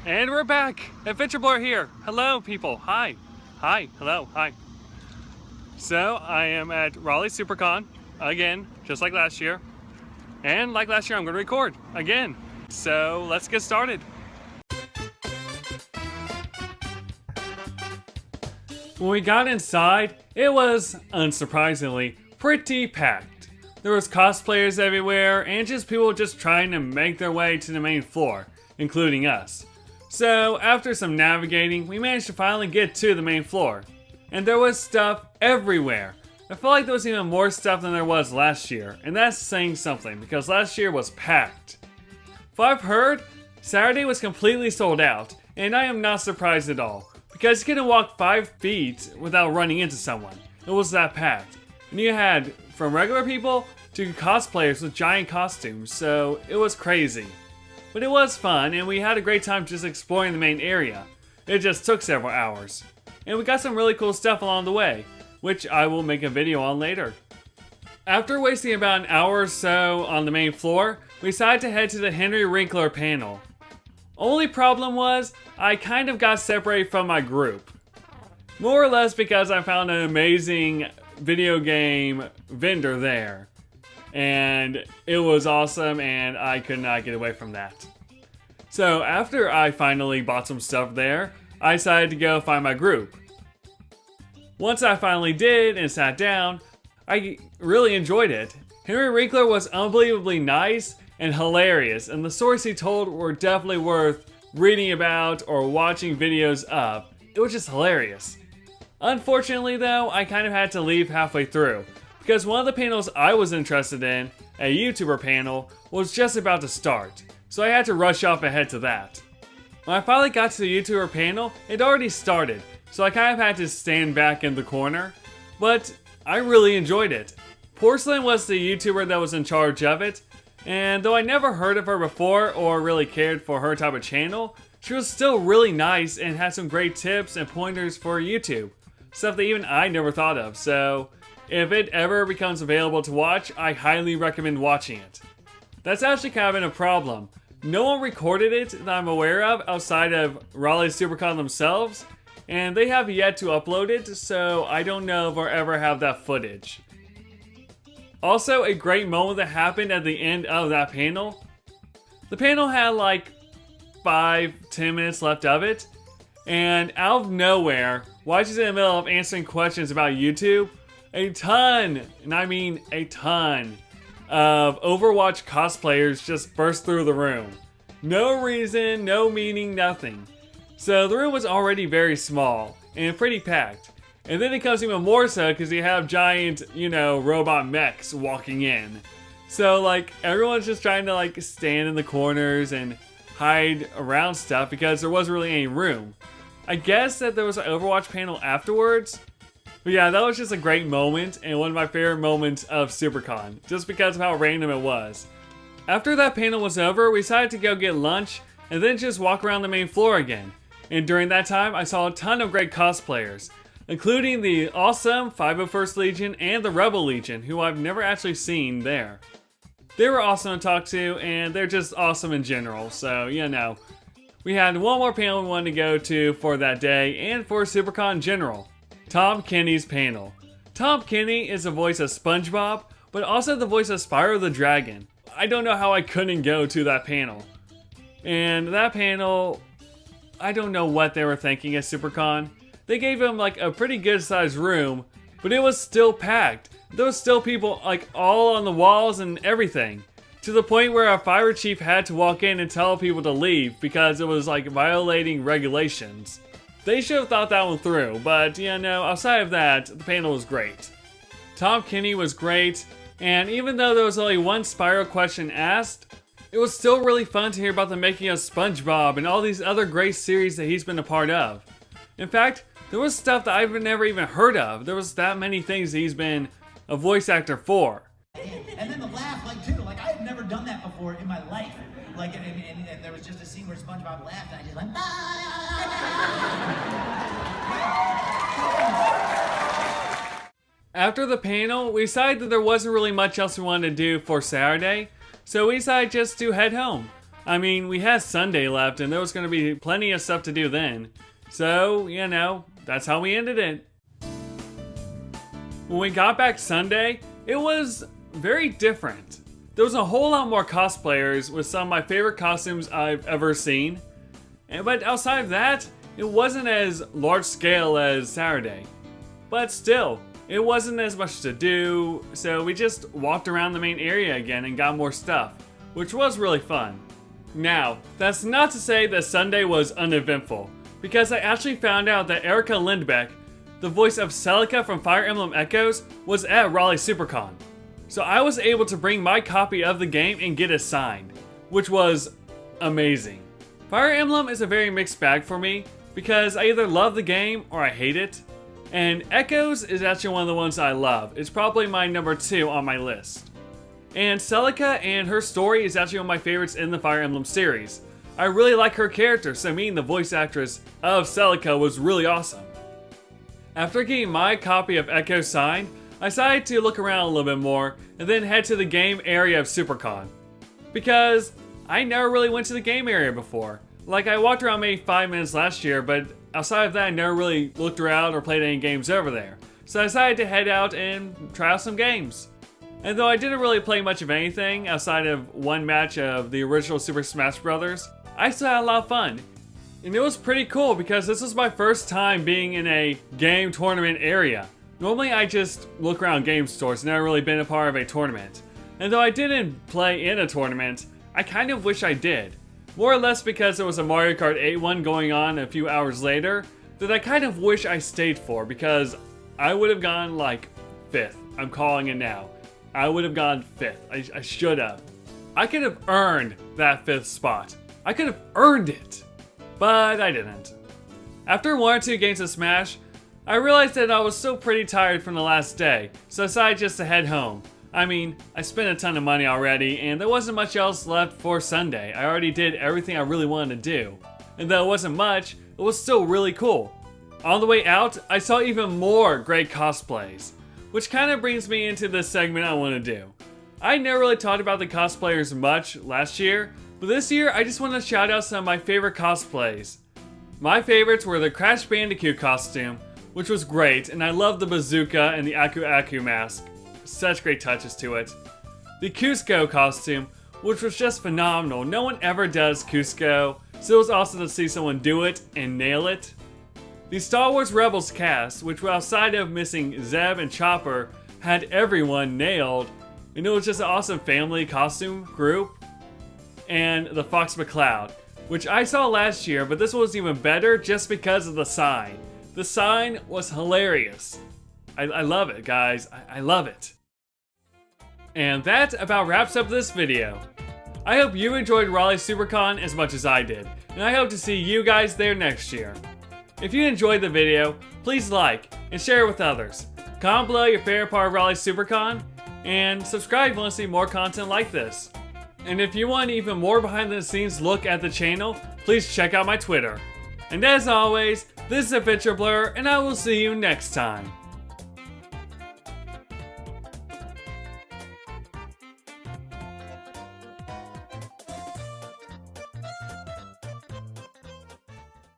And we're back! AdventureBlur here! Hello people! Hi! Hi! Hello! Hi! So, I am at Raleigh SuperCon, again, just like last year. And like last year, I'm going to record, again. So, let's get started. When we got inside, it was, unsurprisingly, pretty packed. There was cosplayers everywhere, and just people just trying to make their way to the main floor, including us. So, after some navigating, we managed to finally get to the main floor. And there was stuff everywhere. I felt like there was even more stuff than there was last year, and that's saying something, because last year was packed. If I've heard, Saturday was completely sold out, and I am not surprised at all, because you couldn't walk 5 feet without running into someone. It was that packed. And you had, from regular people to cosplayers with giant costumes, so it was crazy. But it was fun, and we had a great time just exploring the main area. It just took several hours. And we got some really cool stuff along the way, which I will make a video on later. After wasting about an hour or so on the main floor, we decided to head to the Henry Winkler panel. Only problem was, I kind of got separated from my group. More or less because I found an amazing video game vendor there. And it was awesome, and I could not get away from that. So after I finally bought some stuff there, I decided to go find my group. Once I finally did and sat down, I really enjoyed it. Henry Winkler was unbelievably nice and hilarious, and the stories he told were definitely worth reading about or watching videos of. It was just hilarious. Unfortunately though, I kind of had to leave halfway through, because one of the panels I was interested in, a YouTuber panel, was just about to start, so I had to rush off ahead to that. When I finally got to the YouTuber panel, it already started, so I kind of had to stand back in the corner, but I really enjoyed it. Porcelain was the YouTuber that was in charge of it, and though I never heard of her before or really cared for her type of channel, she was still really nice and had some great tips and pointers for YouTube, stuff that even I never thought of, so if it ever becomes available to watch, I highly recommend watching it. That's actually kind of been a problem. No one recorded it that I'm aware of outside of Raleigh SuperCon themselves, and they have yet to upload it, so I don't know if I'll ever have that footage. Also, a great moment that happened at the end of that panel. The panel had like 5-10 minutes left of it, and out of nowhere, while she's in the middle of answering questions about YouTube, a ton, and I mean a ton, of Overwatch cosplayers just burst through the room. No reason, no meaning, nothing. So the room was already very small and pretty packed. And then it becomes even more so because you have giant, robot mechs walking in. So like everyone's just trying to like stand in the corners and hide around stuff because there wasn't really any room. I guess that there was an Overwatch panel afterwards. But yeah, that was just a great moment and one of my favorite moments of SuperCon, just because of how random it was. After that panel was over, we decided to go get lunch and then just walk around the main floor again. And during that time, I saw a ton of great cosplayers, including the awesome 501st Legion and the Rebel Legion, who I've never actually seen there. They were awesome to talk to, and they're just awesome in general, so We had one more panel we wanted to go to for that day and for SuperCon in general. Tom Kenny's panel. Tom Kenny is the voice of SpongeBob, but also the voice of Spyro the Dragon. I don't know how I couldn't go to that panel. And that panel, I don't know what they were thinking at SuperCon. They gave him like a pretty good sized room, but it was still packed. There was still people like all on the walls and everything. To the point where our fire chief had to walk in and tell people to leave because it was like violating regulations. They should have thought that one through, but outside of that, the panel was great. Tom Kenny was great, and even though there was only one Spyro question asked, it was still really fun to hear about the making of SpongeBob and all these other great series that he's been a part of. In fact, there was stuff that I've never even heard of. There was that many things that he's been a voice actor for. And then the laugh, I had never done that before in my life. And there was just a scene where SpongeBob laughed, and I just went, After the panel, we decided that there wasn't really much else we wanted to do for Saturday, so we decided just to head home. I mean, we had Sunday left and there was going to be plenty of stuff to do then. So, you know, that's how we ended it. When we got back Sunday, it was very different. There was a whole lot more cosplayers with some of my favorite costumes I've ever seen. But outside of that, it wasn't as large scale as Saturday. But still, it wasn't as much to do, so we just walked around the main area again and got more stuff, which was really fun. Now, that's not to say that Sunday was uneventful, because I actually found out that Erica Lindbeck, the voice of Celica from Fire Emblem Echoes, was at Raleigh SuperCon. So I was able to bring my copy of the game and get it signed, which was amazing. Fire Emblem is a very mixed bag for me, because I either love the game or I hate it. And Echoes is actually one of the ones I love. It's probably my number 2 on my list. And Celica and her story is actually one of my favorites in the Fire Emblem series. I really like her character, so meeting the voice actress of Celica was really awesome. After getting my copy of Echo signed, I decided to look around a little bit more and then head to the game area of SuperCon. Because I never really went to the game area before. Like, I walked around maybe 5 minutes last year, but outside of that I never really looked around or played any games over there. So I decided to head out and try out some games. And though I didn't really play much of anything outside of one match of the original Super Smash Bros., I still had a lot of fun. And it was pretty cool because this was my first time being in a game tournament area. Normally I just look around game stores, never really been a part of a tournament. And though I didn't play in a tournament, I kind of wish I did. More or less because there was a Mario Kart 8 one going on a few hours later that I kind of wish I stayed for, because I would have gone like 5th. I'm calling it now. I would have gone 5th. I should have. I could have earned that 5th spot. I could have earned it. But I didn't. After 1 or 2 games of Smash, I realized that I was still pretty tired from the last day, so I decided just to head home. I mean, I spent a ton of money already, and there wasn't much else left for Sunday. I already did everything I really wanted to do. And though it wasn't much, it was still really cool. On the way out, I saw even more great cosplays, which kind of brings me into this segment I want to do. I never really talked about the cosplayers much last year, but this year I just want to shout out some of my favorite cosplays. My favorites were the Crash Bandicoot costume, which was great, and I loved the bazooka and the Aku Aku mask. Such great touches to it. The Cusco costume, which was just phenomenal. No one ever does Cusco, so it was awesome to see someone do it and nail it. The Star Wars Rebels cast, which outside of missing Zeb and Chopper, had everyone nailed, and it was just an awesome family costume group. And the Fox McCloud, which I saw last year, but this was even better just because of the sign. The sign was hilarious. I love it, guys. I love it. And that about wraps up this video. I hope you enjoyed Raleigh SuperCon as much as I did, and I hope to see you guys there next year. If you enjoyed the video, please like and share it with others. Comment below your favorite part of Raleigh SuperCon, and subscribe if you want to see more content like this. And if you want even more behind the scenes look at the channel, please check out my Twitter. And as always, this is AdventureBlur, and I will see you next time.